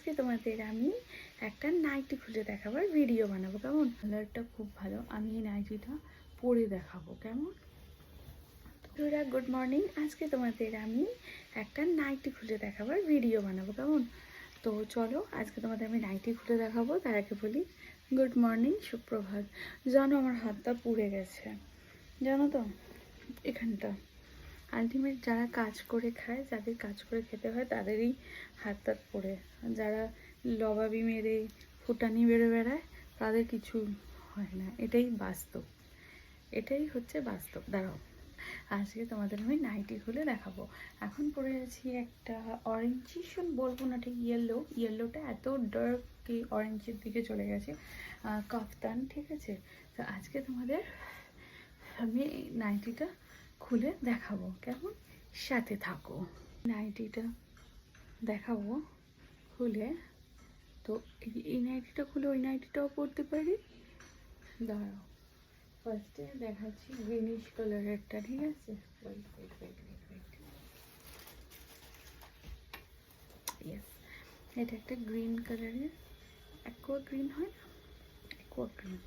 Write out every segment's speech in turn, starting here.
আজকে তোমাদের আমি একটা নাইটি খুলে দেখাবার ভিডিও বানাবো। কেমন? কালারটা খুব ভালো, আমি এই নাইটিটা পরে দেখাবো। কেমন? বন্ধুরা গুড মর্নিং। আজকে তোমাদের আমি একটা নাইটি খুলে দেখাবার ভিডিও বানাবো। কেমন? তো চলো আজকে তোমাদের আমি নাইটি খুলে দেখাবো। তার আগে বলি গুড মর্নিং, সুপ্রভাত। জানো আমার হাতটা পুড়ে গেছে, জানো তো, এখানটা। আলটিমেট যারা কাজ করে খায়, যাদের কাজ করে খেতে হয় তাদেরই হাত তাত পড়ে। যারা লবাবি মেরে ফুটানি বেড়ে বেড়ায় তাদের কিছু হয় না। এটাই বাস্তব, এটাই হচ্ছে বাস্তব। দাঁড়াও, আজকে তোমাদের আমি নাইটি খুলে দেখাবো। এখন পরে আছি একটা অরেঞ্জিশন বলবো না, ঠিক ইয়েলোটা এত ডার্ক কি অরেঞ্জের দিকে চলে গেছে, কাফতান। ঠিক আছে, তো আজকে তোমাদের আমি নাইটিটা খুলে দেখাবো। কেমন? সাথে থাকো। নাইটিটা দেখাবো খুলে। তো এই নাইটিটা খুলে ওই নাইটিটাও পরতে পারি। দাঁড়াও, ফার্স্টে দেখাচ্ছি গ্রিনিশ কালারেরটা। ঠিক আছে, ইয়েস, এটা একটা গ্রিন কালারের, অ্যাকোয়া গ্রিন হয় না, অ্যাকোয়া গ্রিন।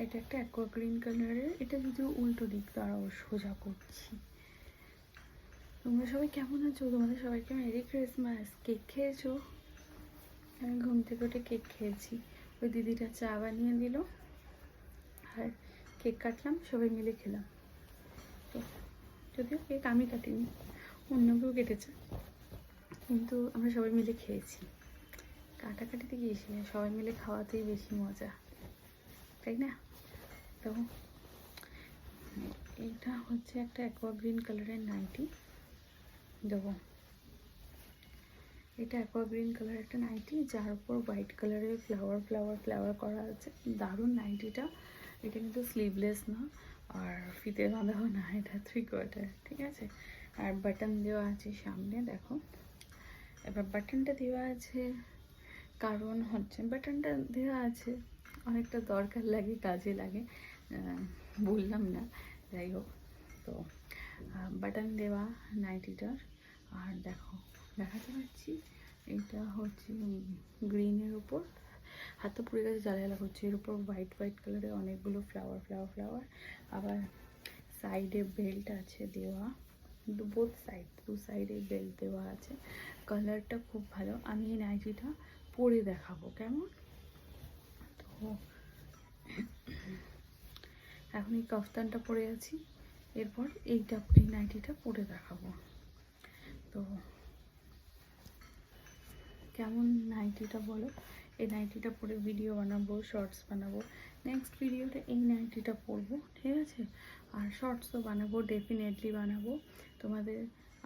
এটা একটা অ্যাকোয়া গ্রিন কালারের। এটা যদিও উল্টো দিক, দাঁড়াও সোজা করছি। তোমরা সবাই কেমন আছো? তোমাদের সবাইকে মেরি ক্রিসমাস। কেক খেয়েছো? আমি ঘুম থেকে উঠে কেক খেয়েছি। ওই দিদিটা চা বানিয়ে দিল আর কেক কাটলাম, সবাই মিলে খেলাম। তো যদিও কেক আমি কাটিনি, অন্য কেউ কেটেছে, কিন্তু আমরা সবাই মিলে খেয়েছি। কাটাকাটিতে গিয়েছি, সবাই মিলে খাওয়াতেই বেশি মজা, তাই না? তো এটা হচ্ছে একটা অ্যাকোয়া গ্রিন কালারের নাইটি দেবো। এটা অ্যাকোয়া গ্রিন কালার একটা নাইটি, যার উপর হোয়াইট কালারের ফ্লাওয়ার করা আছে। দারুণ নাইটিটা। এটা কিন্তু স্লিভলেস না আর ফিতে বাঁধাও না, এটা 3/4। ঠিক আছে, আর বাটন দেওয়া আছে সামনে, দেখো। এবার বাটনটা দেওয়া আছে কারণ হচ্ছে, বাটনটা দেওয়া আছে অনেকটা দরকার লাগে, কাজে লাগে, বললাম না, যাই হোক। তো বাটন দেওয়া নাইটিটার। আর দেখো, দেখাতে পাচ্ছি এটা হচ্ছে গ্রিনের উপর, হাতটা পুড়ে গেছে, জ্বালা করছে। এর উপর হোয়াইট কালারের অনেকগুলো ফ্লাওয়ার। আবার সাইডে বেল্ট আছে দেওয়া, বোথ সাইড, দু সাইডে বেল্ট দেওয়া আছে। কালারটা খুব ভালো, আমি এই নাইটিটা পরে দেখাবো। কেমন? তো এখন এই কাফতানটা পরে আছি, এরপর এই নাইটিটা পরে দেখাবো। তো কেমন নাইটিটা বলো? এই নাইটিটা পরে ভিডিও বানাবো, শর্টস বানাবো। নেক্সট ভিডিওতে এই নাইটিটা পরবো, ঠিক আছে? আর শর্টস তো বানাবো, ডেফিনেটলি বানাবো। তোমাদের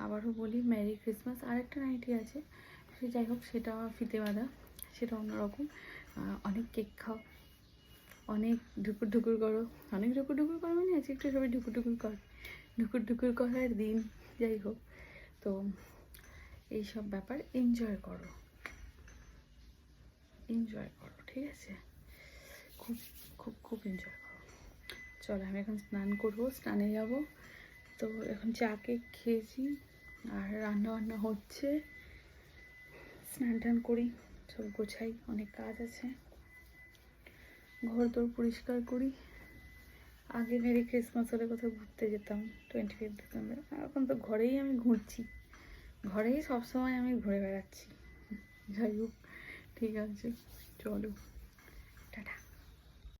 আবারও বলি মেরি ক্রিসমাস। আরেকটা নাইটি আছে, সে যাই হোক, সেটা ফিতে বাঁধা, সেটা অন্যরকম। অনেক কেক খাও, অনেক ঢুকুর করো। অনেক ঢুকুর করো মানে আজকে একটু সবাই ঢুকুর করার দিন, যাই হোক। তো এইসব ব্যাপার এনজয় করো, ঠিক আছে? খুব এনজয় করো। চলো, আমি এখন স্নান করবো, স্নানে যাব। তো এখন চা কেক খেয়েছি আর রান্না হচ্ছে। স্নান টান করি, সব গোছাই, অনেক কাজ আছে, ঘর দোর পরিষ্কার করি। আগে মেরি ক্রিসমাস হলে কোথাও ঘুরতে যেতাম, 25 ডিসেম্বর। এখন তো ঘরেই আমি ঘুরছি, ঘরেই সবসময় আমি ঘুরে বেড়াচ্ছি। যাই হোক, ঠিক আছে, চলো।